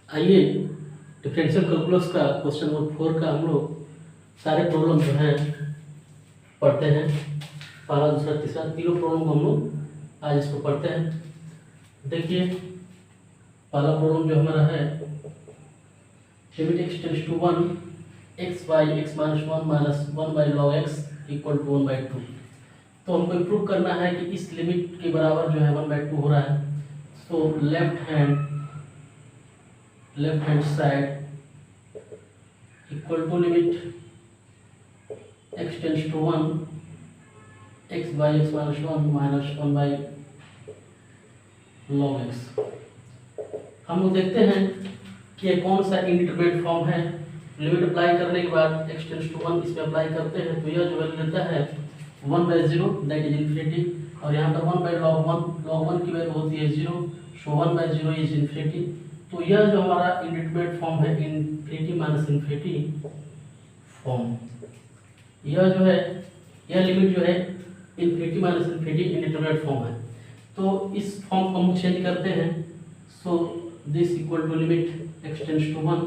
आइए differential calculus का question number 4 का हम लोग सारे प्रॉब्लम जो है पढ़ते हैं। पहला दूसरा तीसरा तीनों प्रॉब्लम को हम लोग आज इसको पढ़ते हैं। देखिए पहला प्रॉब्लम जो हमारा है limit x tends to 1 x by x minus 1 minus 1 by log x equal to 1/2। तो हमको प्रूव करना है कि इस लिमिट के बराबर जो है 1/2 हो रहा है। तो left hand side equal to limit x tends to 1 x by x minus 1 minus 1 by log x. हम लोग देखते हैं कि ये कौन सा इंडिटरमिनेट फॉर्म है। लिमिट अप्लाई करने के बाद x टेंड्स टू 1 इसमें अप्लाई करते हैं तो यह जो वैल्यू देता है 1/0 दैट इज इन्फिनिटी, और यहाँ पर 1/log 1 की वैल्यू होती है 0, सो 1/0 इज इन्फिनिटी। तो यह जो हमारा इंडिटरमिनेट फॉर्म है इन्फिनिटी माइनस इन्फिनिटी फॉर्म, यह जो है यह लिमिट जो है infinity minus infinity indeterminate form है। तो इस फॉर्म को हम चेंज करते हैं। So this equal to limit x tends to 1,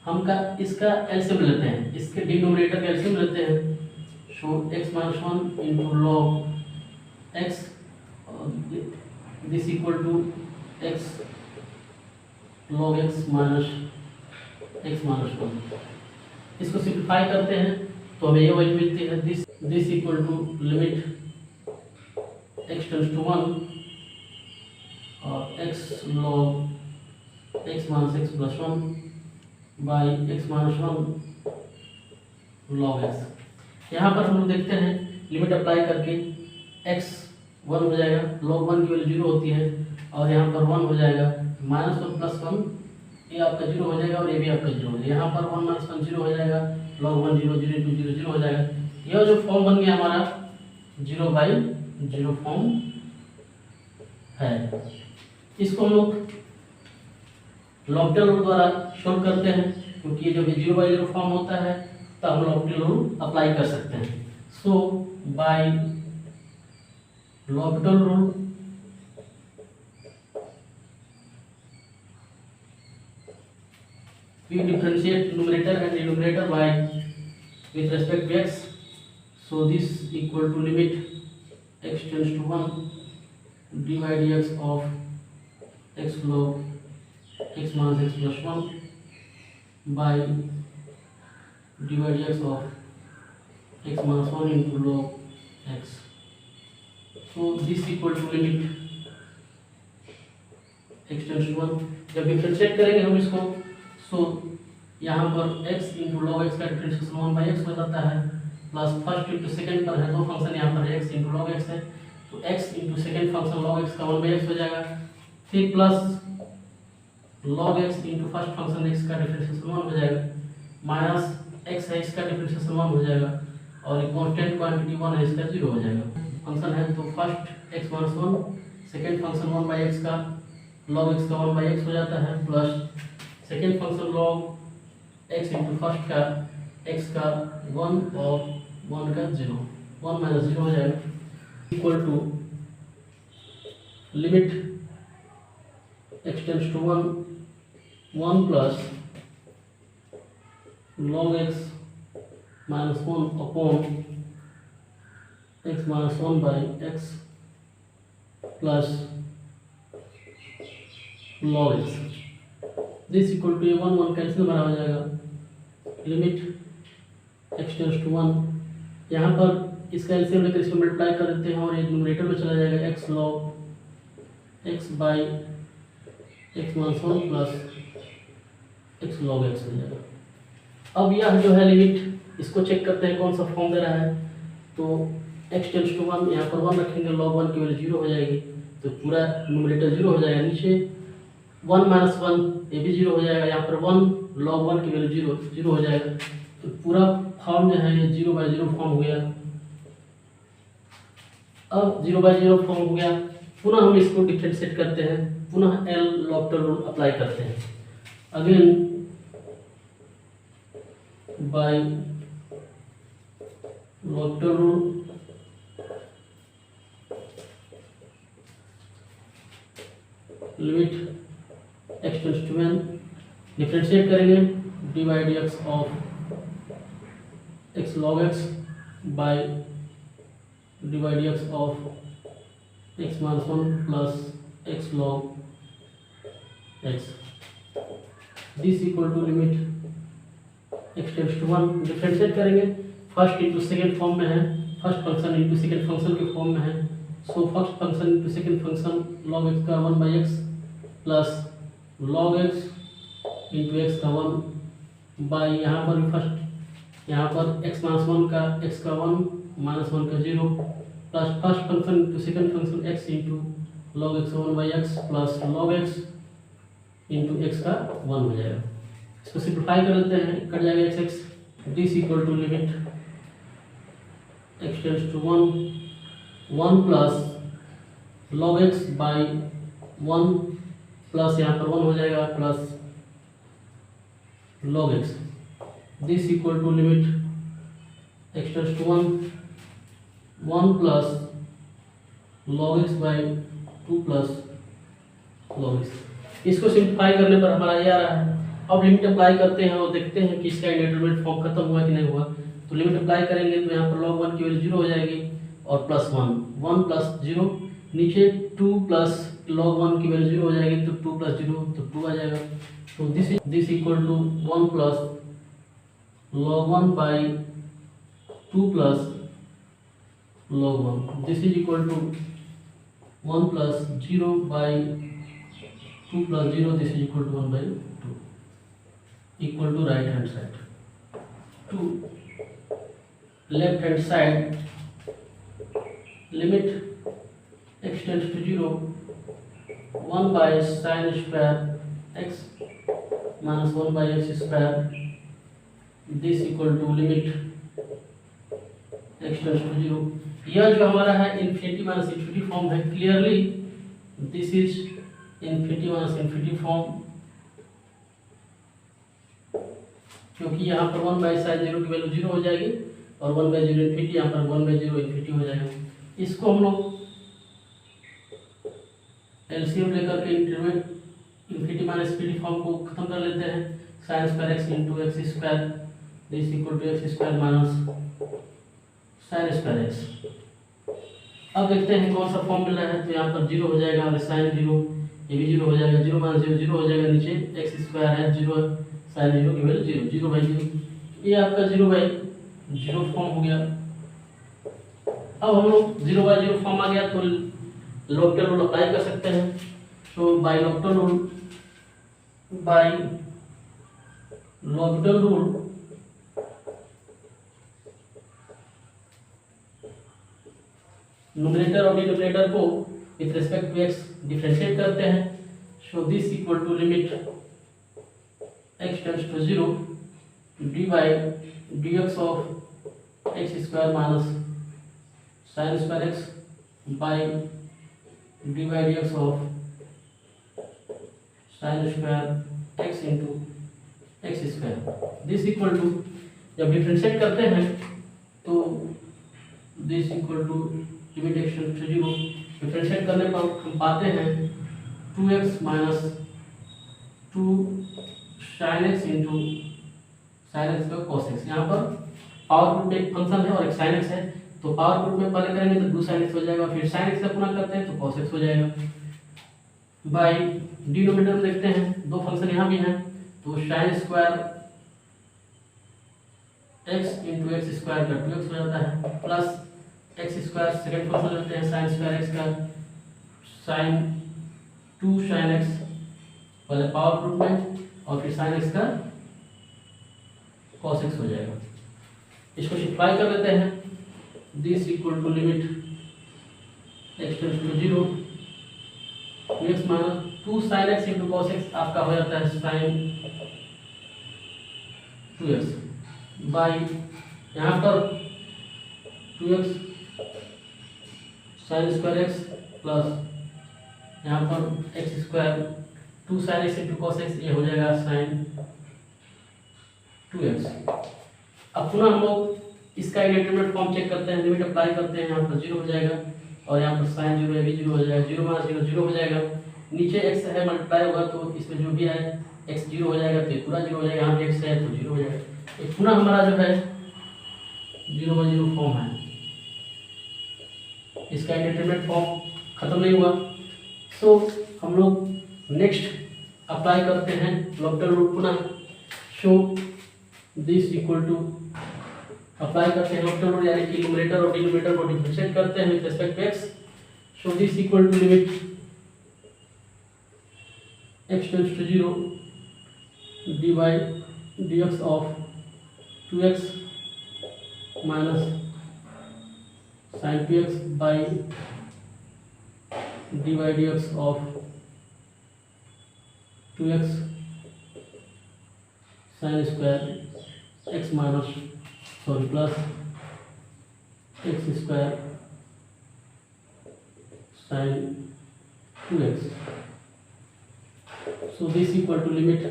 हम का इसका एलसीएम लेते हैं, इसके डिनोमिनेटर का एलसीएम लेते हैं। So x minus 1 into log x, this equal to x log x minus x minus 1। इसको सिंप्लीफाई करते हैं तो हमें ये वैल्यू मिलती है this equal to limit x tends to 1 और x log x minus x plus 1 by x minus 1 log x। यहाँ पर हम लोग देखते हैं लिमिट अप्लाई करके x 1 हो जाएगा, log 1 की वैल्यू 0 होती है, और यहाँ पर 1 हो जाएगा, माइनस 1 प्लस 1 ये आपका 0 हो जाएगा और ये भी आपका 0 हो जाएगा। यहाँ पर 1 माइनस 1 0 हो जाएगा, log 1 0 0 इंटू 0 0 हो जाएगा। यह जो फॉर्म बन गया हमारा 0/0 फॉर्म है। इसको हम लोग लॉपिटल रूल द्वारा सोल्व करते हैं, क्योंकि जब 0/0 फॉर्म होता है तो हम लॉपिटल रूल अप्लाई कर सकते हैं। So by L'Hopital rule we differentiate numerator and denominator by with respect to x. So this equal to limit x tends to 1 dy dx of x log x minus x plus 1 by dy dx of x minus 1 into log x. So this equal to limit x tends to 1। जब differentiate करेंगे हम इसको, सो यहाँ पर x into log x का differentiation 1/x हो जाता है, प्लस फर्स्ट इंटू सेकेंड पर है दो फंक्शन, यहाँ पर x इंटू लॉग एक्स है तो x into second function log x का 1/x हो जाएगा, फिर plus log x into first function x का डिफरेंशिएशन 1 हो जाएगा, माइनस x है इसका डिफरेंशिएशन 1 हो जाएगा, और कांस्टेंट क्वांटिटी 1 है इसका 0 हो जाएगा। फंक्शन है तो first x minus 1, second function 1/x का लॉग x का 1/x हो जाता है, plus second function log x into first का x का 1 और 1 का 0, 1 माइनस 0 हो जाएगा, equal to limit x tends to 1 plus log x minus 1 upon x minus 1 by x plus log x। This equal to 1 cancel बना हो जाएगा, limit x tends to 1, यहाँ पर इसका एलसीएम लेकर इसको मल्टीप्लाई कर देते हैं और ये न्यूमरेटर में चला जाएगा x log x by x minus 1 plus x log x हो जाएगा। अब यह जो है लिमिट, इसको चेक करते हैं कौन सा फॉर्म दे रहा है। तो x टेंड्स टू 1, यहाँ पर 1 रखेंगे, log 1 की वैल्यू 0 हो जाएगी, तो पूरा न्यूमरेटर 0 हो जाएगा, नीचे 1 माइनस 1 ये भी 0 हो जाएगा, यहाँ पर 1 log 1 की वैल्यू 0 हो जाएगा, तो पूरा फॉर्म जो है ये 0/0 फॉर्म हो गया। अब 0/0 फॉर्म हो गया, पुनः हम इसको डिफरेंशिएट करते हैं, पुनः एल लॉपिटल रूल अप्लाई करते हैं, again by L'Hopital rule limit x tends to 1 differentiate करेंगे d by d x of x log x by d by d x of x minus one plus x log x this equal to limit x tends to one. Differentiate करेंगे first into second form में है, first function into second function के form में है। So first function into second function log x का one by x plus log x into x का one by यहाँ पर भी फर्स्ट यहाँ पर एक्स माइनस वन का एक्स का वन माइनस वन का zero plus first function into second function x into log x का one by x plus log x into x का वन हो जाएगा। इसको सिंप्लीफाई कर लेते हैं, कट जाएगा x x. This equal to limit x tends to one plus log x by one plus यहाँ पर वन हो जाएगा plus log x this equal to limit x tends to 1 plus log x by 2 plus log x। इसको simplify करने पर हमारा ये आ रहा है। अब लिमिट अप्लाई करते हैं और देखते हैं कि इसका इंडिटरमिनेट फॉर्म खत्म हुआ कि नहीं हुआ। तो लिमिट अप्लाई करेंगे तो यहाँ पर log 1 की वैल्यू 0 हो जाएगी और प्लस 1 प्लस 0 नीचे 2 प्लस log 1 की वैल्यू 0 हो जाएगी तो 2 प्लस 0 तो 2 आ जाएगा। So this equal to 1 plus log 1 by 2 plus log 1. This is equal to 1 plus 0 by 2 plus 0. This is equal to 1 by 2. Equal to right hand side. To left hand side, limit x tends to 0, 1 by sin square x minus 1 by x square this equal to limit x tends to 0। यह जो हमारा है infinity minus infinity form है। Clearly this is infinity minus infinity form, क्योंकि यहाँ पर 1 by sine 0 की value 0 हो जाएगी और 1 बाई 0 इन्फिनिटी, यहाँ पर 1 बाई 0 इन्फिनिटी हो जाएगा। इसको हम लोग एलसीएम लेकर के intermediate infinity minus infinity form को खत्म कर लेते हैं। Sine square x into x square this equal to x square minus sine square x. अब देखते हैं कौन सा फॉर्म मिल रहा है। तो यहाँ पर 0 हो जाएगा और साइन 0 ये भी 0 हो जाएगा, 0 माइनस 0 0 हो जाएगा, नीचे एक्स स्क्वायर है 0 साइन 0 की वैल्यू 0 0 बाई 0, ये आपका 0 बाई 0 फॉर्म हो गया। अब हम लोग 0 बाई 0 फॉर्म आ गया तो लॉपिटल रूल अप्लाई कर सकते हैं। तो बाई लॉपिटल रूल न्यूमरेटर और डिनोमिनेटर को with respect to x differentiate करते हैं। So this equal to limit x tends to 0 d by d x of x square minus sine square x by d by d x of sine square x into x square this equal to, जब differentiate करते हैं तो this equal to limit x tends to 0, differentiate करने पर हम पाते हैं 2x minus 2 sine x into sine x का कॉस एक्स। यहाँ पर पावर ग्रुप में एक फंक्शन है और एक साइन एक्स है, तो पावर ग्रुप में पहले करेंगे तो 2 साइन एक्स हो जाएगा, फिर साइन एक्स का गुणा करते हैं तो कॉस एक्स हो जाएगा। बाई डिनोमिनेटर में देखते हैं दो फंक्शन यहाँ भी हैं, तो sine square x into x square का 2x हो जाता है plus x square second function लेते हैं साइन स्क्वायर एक्स का साइन 2 साइन एक्स पहले पावर ग्रुप में और फिर साइन एक्स का कॉस एक्स हो जाएगा। इसको सिंप्लीफाई कर लेते हैं। This equal to limit x tends to 0 x minus 2 sine x into cos x आपका हो जाता है साइन 2x बाई यहाँ पर 2x sign square x plus यहाँ पर x square 2 sine x into cos x, ये हो जाएगा साइन 2x। अब पुनः हम लोग इसका इंडिटरमिनेट फॉर्म चेक करते हैं, लिमिट अप्लाई करते हैं, यहाँ पर 0 हो जाएगा और यहाँ पर साइन 0 ये भी 0 हो जाएगा, 0 माइनस 0 0 हो जाएगा, नीचे x है मल्टीप्लाई होगा तो इसमें जो भी आए एक्स जीरो हो जाएगा तो ये पूरा जीरो हो जाएगा, यहाँ भी एक्स है तो जीरो हो जाएगा। ये पुनः हमारा जो है 0/0 फॉर्म है, इसका इंडिटरमिनेट फॉर्म खत्म नहीं हुआ। सो हम लोग नेक्स्ट अप्लाई करते हैं लॉकडाउन रूल पुनः। So this equal to, apply करते हैं लॉकडाउन रूल, यानी कि न्यूमरेटर और डिनोमिनेटर को डिफरेंशिएट करते हैं with respect to x. So this equal to limit x tends to 0 dy dx of 2x minus sin 2x by dy dx of 2x sin square x minus plus x square sin 2x। So this equal to limit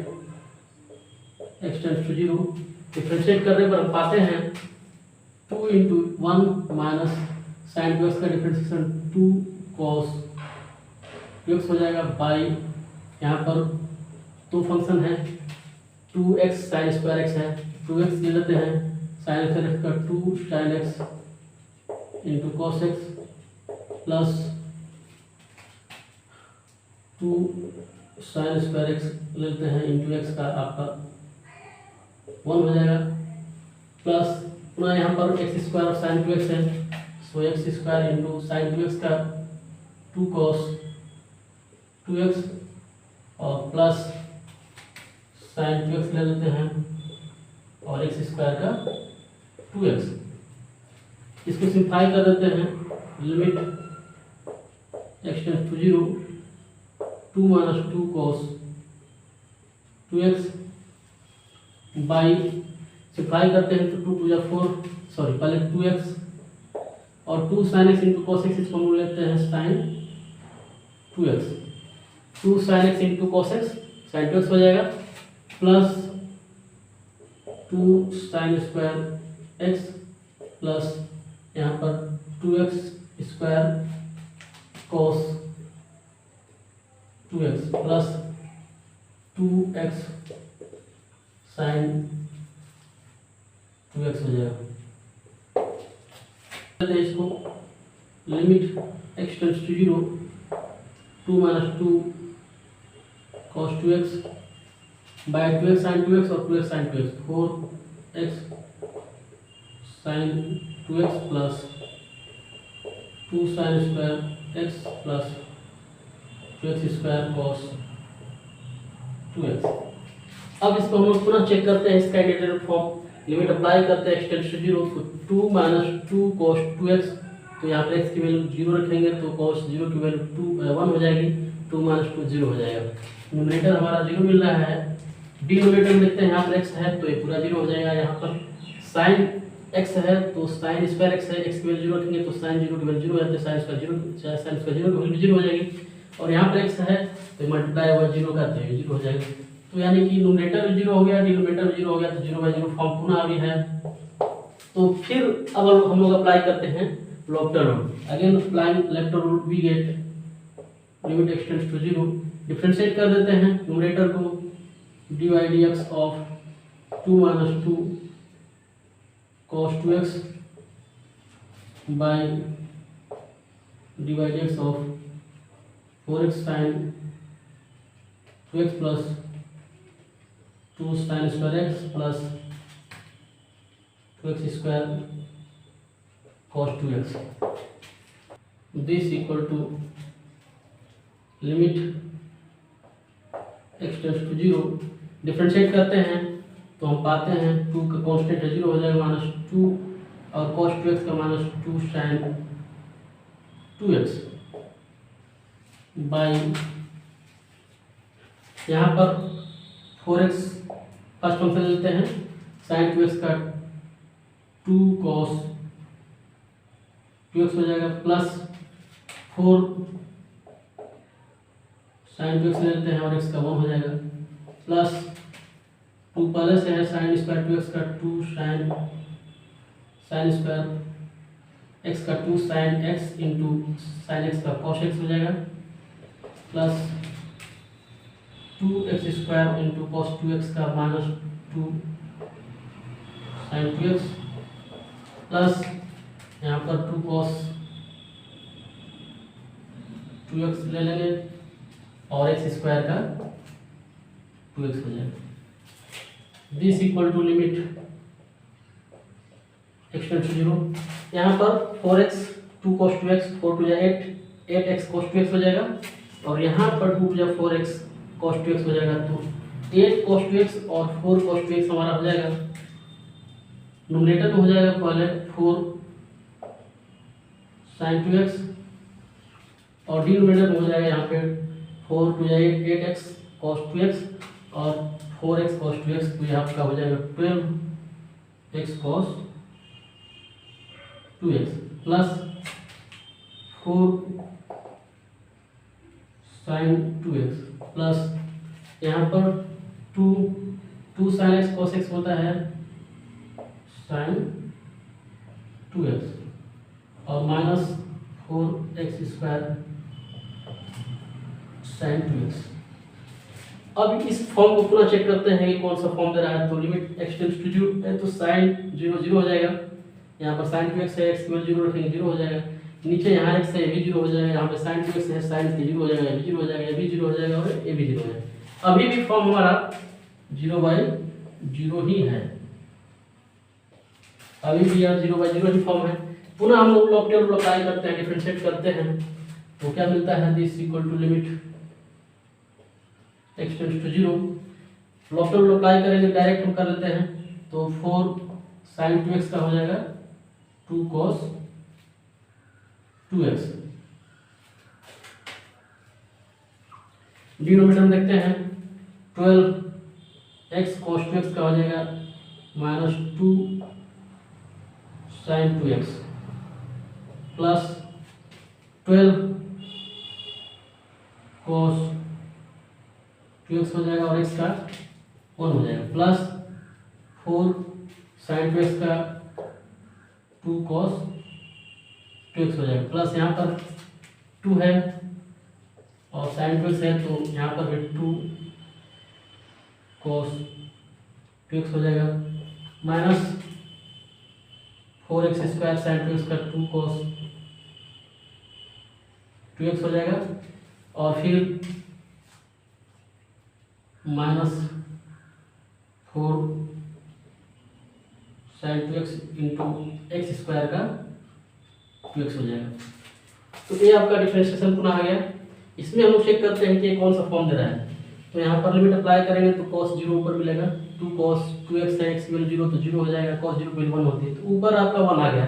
x tends to 0, differentiate करने पर हम पाते हैं 2 into 1 minus sign 2x का differentiation 2 cos 2x हो जाएगा by, यहाँ पर दो फंक्शन है 2x साइन स्क्वायर x है, 2x ले लेते हैं साइन स्क्वायर x का 2 sine x into cos x plus 2 sine square x लेते हैं इंटू एक्स का आपका 1 हो जाएगा, प्लस पुनः यहाँ पर एक्स स्क्वायर और साइन 2x है, so x square into sine 2x का 2 cos 2x और प्लस साइन 2x ले लेते हैं और एक्स स्क्वायर का 2x। इसको सिंप्लाई कर देते हैं, limit x tends to 0 2 minus 2 cos 2x by, simplify करते हैं तो 2 2 4, पहले 2x और 2 sin x into cos x, इसको हम लेते हैं sin 2x, 2 sin x into cos x sin 2x हो जाएगा, plus 2 sin square x plus यहाँ पर 2x square cos 2x plus 2x sin 2x हो जाएगा। इसको limit x tends to 0 2 minus 2 cos 2x by 2x sin 2x और 2x sin 2x 4x sin 2x plus 2 sin square x plus 2x square cos 2x। अब इसको हम लोग पुनः check करते हैं, इसका इंडिटरमिनेट फॉर्म, लिमिट अप्लाई करते हैं x टेंड्स टू 0 तो 2 माइनस 2 cos 2x, तो यहाँ पर x की वैल्यू 0 रखेंगे तो cos 0 की वैल्यू 1 हो जाएगी, 2 माइनस 2 0 हो जाएगा। न्यूमरेटर हमारा 0 मिल रहा है, डिनोमिनेटर देखते हैं यहाँ पर x है तो ये पूरा 0 हो जाएगा, यहाँ पर sin x है तो sin स्क्वायर x है, x की वैल्यू 0 रखेंगे तो sin 0 की वैल्यू 0 है तो sin स्क्वायर 0 की वैल्यू 0 हो जाएगी, और यहाँ पर x है तो मल्टीप्लाई हुआ 0 का तो ये 0 हो जाएगा। तो यानी कि न्यूमरेटर भी 0 हो गया, डिनोमिनेटर भी 0 हो गया, तो 0/0 फॉर्म पुनः अभी है। तो फिर अब हम लोग अप्लाई करते हैं lockdown rule, again apply lockdown rule, we get limit x tends to 0, differentiate कर देते हैं न्यूमरेटर को dy dx of 2 minus 2 cos 2x by dy dx of 4x sin 2x plus 2 sin square x plus 2x square cos 2x, this equal to limit x tends to 0, differentiate करते हैं तो हम पाते हैं 2 का constant है 0 हो जाएगा, माइनस 2 और cos 2x का माइनस 2 sin 2x बाई, यहाँ पर 4x फर्स्ट फंक्शन लेते हैं, sin 2x का 2 cos 2x हो जाएगा, प्लस 4 sin 2x लेते हैं और x का 1 हो जाएगा, प्लस 2 पहले से है sin स्क्वायर 2x का 2 sin स्क्वायर x का 2 sin x into sin x का cos x हो जाएगा, plus 2x² into cos 2x का माइनस 2 साइन 2x प्लस यहाँ पर 2 कॉस 2x ले लेंगे और x² का 2x हो जाएगा। This equal to limit x tends to 0। यहाँ पर 4x 2 cos 2x 4 to 8 8x cos 2x हो जाएगा और यहाँ पर 2 टू 4x cos 2x हो जाएगा। तो 8 cos 2x और 4 cos 2x हमारा हो जाएगा। न्यूमरेटर में हो जाएगा पहले 4 sin 2x और डिनोमिनेटर में हो जाएगा यहाँ पे 4 टू 8 8x cos 2x और 4x cos 2x। तो यहाँ आपका हो जाएगा 12x cos 2x plus 4 sin 2x plus यहाँ पर 2 sin x cos x होता है sin 2x और माइनस 4x² sin 2x। अब इस फॉर्म को पूरा चेक करते हैं कि कौन सा फॉर्म दे रहा है। तो लिमिट x टेंड्स टू 0 है तो sin 0 0 हो जाएगा। यहाँ पर sin 2x है x केवल 0 रखेंगे 0 हो जाएगा। नीचे यहाँ x है ये भी 0 हो जाएगा। यहाँ पे sin 2x है sin 0 हो जाएगा, ये भी 0 हो जाएगा, ये भी 0 हो जाएगा और ये भी 0 हो जाएगा। अभी भी फॉर्म हमारा 0/0 ही है, अभी भी यहाँ 0/0 ही फॉर्म है। पुनः हम लोग लॉपटेबल अप्लाई करते हैं, डिफरेंशिएट करते हैं तो क्या मिलता है this equal to limit x tends to 0। L'Hopital apply करेंगे डायरेक्ट हम कर लेते हैं तो 4 sin 2x का हो जाएगा 2 cos 2x। डिनोमिनेटर में देखते हैं 12x cos 2x का हो जाएगा minus 2 sin 2x plus 12 cos 2x हो जाएगा और x का 1 हो जाएगा प्लस 4 sin 2x का 2 cos 2x हो जाएगा प्लस यहाँ पर 2 है और sin 2x है तो यहाँ पर भी 2 cos 2x हो जाएगा माइनस 4x² sin 2x का 2 cos 2x हो जाएगा और फिर minus 4 sin 2x into x² का 2x हो जाएगा। तो ये आपका डिफरेंशिएशन पुनः आ गया। इसमें हम लोग चेक करते हैं कि ये कौन सा फॉर्म दे रहा है। तो यहाँ पर लिमिट अप्लाई करेंगे तो cos 0 ऊपर मिलेगा 2 cos 2x है x इक्वल 0 तो 0 हो जाएगा, cos 0 इक्वल 1 होती है तो ऊपर आपका 1 आ गया,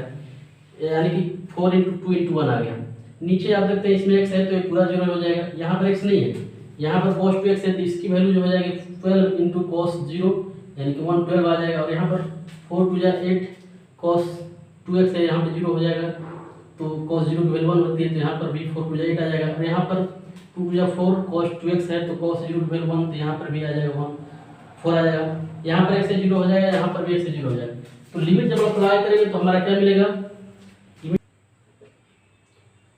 यानी कि 4 इंटू 2 इंटू 1 आ गया। नीचे आप देखते हैं इसमें x है तो ये पूरा 0 हो जाएगा, यहाँ पर x नहीं है, यहाँ पर cos 2x है तो इसकी वैल्यू जो हो जाएगी 12 इंटू cos 0 यानी कि 112 आ जाएगा और यहाँ पर 4 टू 8 cos 2x है, यहाँ पर 0 हो जाएगा तो cos 0 की वैल्यू 1 होती है तो यहाँ पर भी 4 टू 8 आ जाएगा और यहाँ पर 2 टू 4 cos 2x है तो cos 0 की वैल्यू 1 तो यहाँ पर भी आ जाएगा 4 आ जाएगा। यहाँ पर x से 0 हो जाएगा, यहाँ पर भी x से 0 हो जाएगा। तो लिमिट जब अप्लाई करेंगे तो हमारा क्या मिलेगा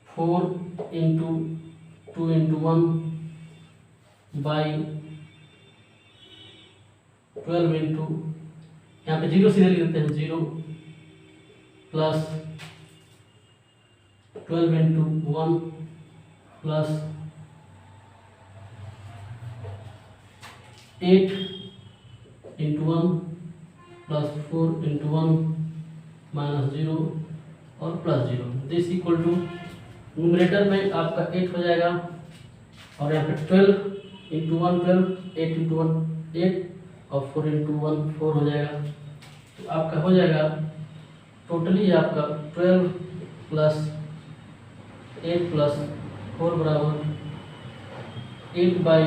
4 इंटू 2 इंटू 1 बाई 12 इंटू यहाँ पे 0 सीधे लिख देते हैं 0 plus 12 into 1 plus 8 into 1 plus 4 into 1 minus 0 और plus 0। This equal to numerator में आपका 8 हो जाएगा और यहाँ पे 12 इंटू 1 12 8 इंटू 1 8 और 4 इंटू 1 4 हो जाएगा। तो आपका हो जाएगा टोटली आपका 12 प्लस 8 प्लस 4 बराबर 8 बाई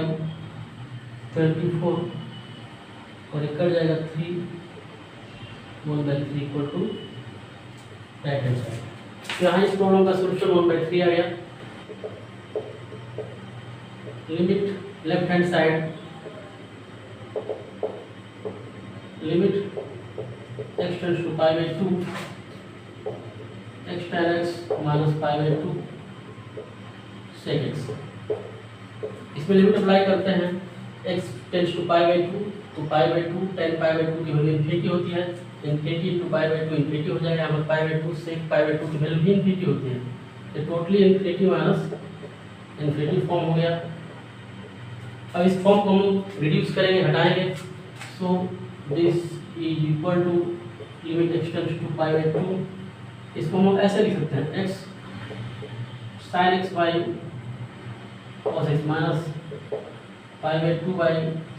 24 और एक कट जाएगा 3 1/3 equal to right hand side. तो यहाँ इस प्रॉब्लम का सोल्यूशन 1/3 आ गया। Limit left hand side limit x tends to π/2 x tan x minus π/2 sec x। इसमें लिमिट अप्लाई करते हैं x tends to pi by 2, तो pi by 2 tan pi by 2 की वैल्यू इन्फिनिटी होती है, infinity into pi by 2 infinity हो जाएगा, यहाँ पर पाई बाई 2 से पाई बाई 2 की वैल्यू भी इन्फिनिटी होती है, तो totally infinity minus infinity form हो गया। अब इस फॉर्म को हम रिड्यूस करेंगे, हटाएंगे, so this is equal to limit x tends to pi by 2। इसको हम ऐसे लिख सकते हैं x sin x by cos x minus pi by 2 by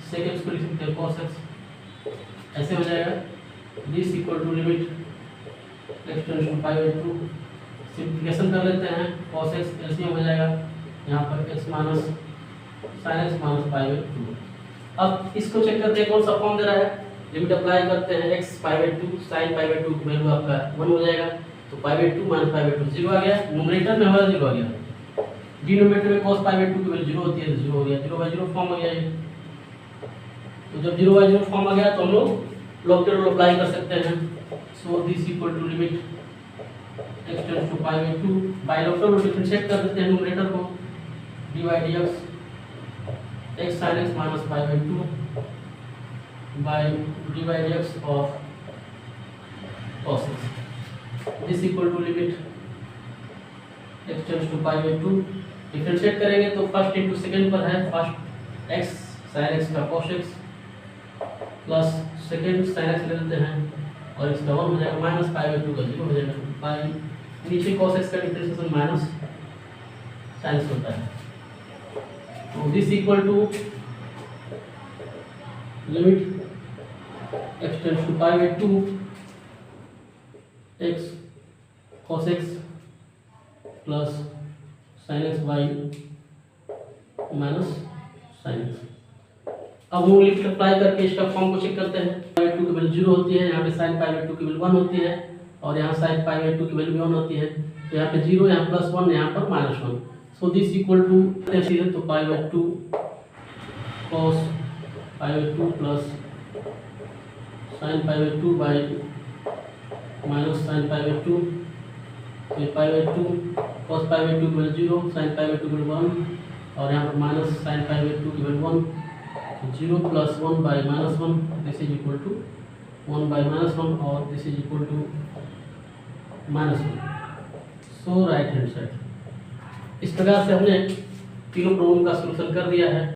sec x को लिख सकते हैं cos x, ऐसे हो जाएगा। This equal to limit x tends to pi by 2, simplification कर लेते हैं, cos x एलसीएम हो जाएगा, यहाँ पर x minus sin x minus pi by 2। अब इसको चेक करते हैं कौन सा फॉर्म दे रहा है, लिमिट अप्लाई करते हैं, x pi by 2 sin pi by 2 की वैल्यू आपका 1 हो जाएगा, तो pi by 2 minus pi by 2 zero आ गया, न्यूमरेटर में हमारा जीरो आ गया, डिनोमिनेटर में cos पाई बाई 2 की वैल्यू जीरो होती है, तो जीरो हो गया, जीरो बाई जीरो फॉर्म हो गया ये। तो जब जीरो बाई जीरो फॉर्म आ गया तो हम लोग लॉगरिथम रूल अप्लाई कर सकते हैं, so this equal to limit x tends to pi by 2, by logarithm rule differentiate कर देते हैं न्यूमरेटर को, dy dx x sin x minus pi by 2 by dy dx of cos x, this equal to limit x tends to pi by 2, differentiate करेंगे तो first into second पर है, first x sin x का cos x plus second sin x ले लेते हैं और इसका 1 हो जाएगा, माइनस पाई बाई 2 का 0 हो जाएगा, बाई नीचे cos x का डिफरेंशिएशन माइनस sin x होता है, तो this equal to limit x tends to pi by 2 x cos x plus sin x by minus sin x। अब हम लिमिट अप्लाई करके इसका फॉर्म को चेक करते हैं, पाई बाई 2 की वैल्यू 0 होती है, यहाँ पे sin पाई बाई 2 की वैल्यू 1 होती है, और यहाँ sin पाई बाई 2 की वैल्यू 1 होती है, तो यहाँ पे 0, यहाँ प्लस 1, यहाँ पर minus 1, so this equal to तो pi by 2 cos pi by 2 plus sin pi by 2 by minus sin pi by 2, तो pi by 2 cos pi by 2 की वैल्यू 0, sin पाई बाई 2 की वैल्यू 1, और यहाँ पर माइनस sin पाई बाई 2 की value 1, तो 0 plus 1 by minus 1, this is equal to 1 by minus 1, और this is equal to minus 1, so right hand side. इस प्रकार से हमने तीनों प्रॉब्लम का सलूशन कर दिया है।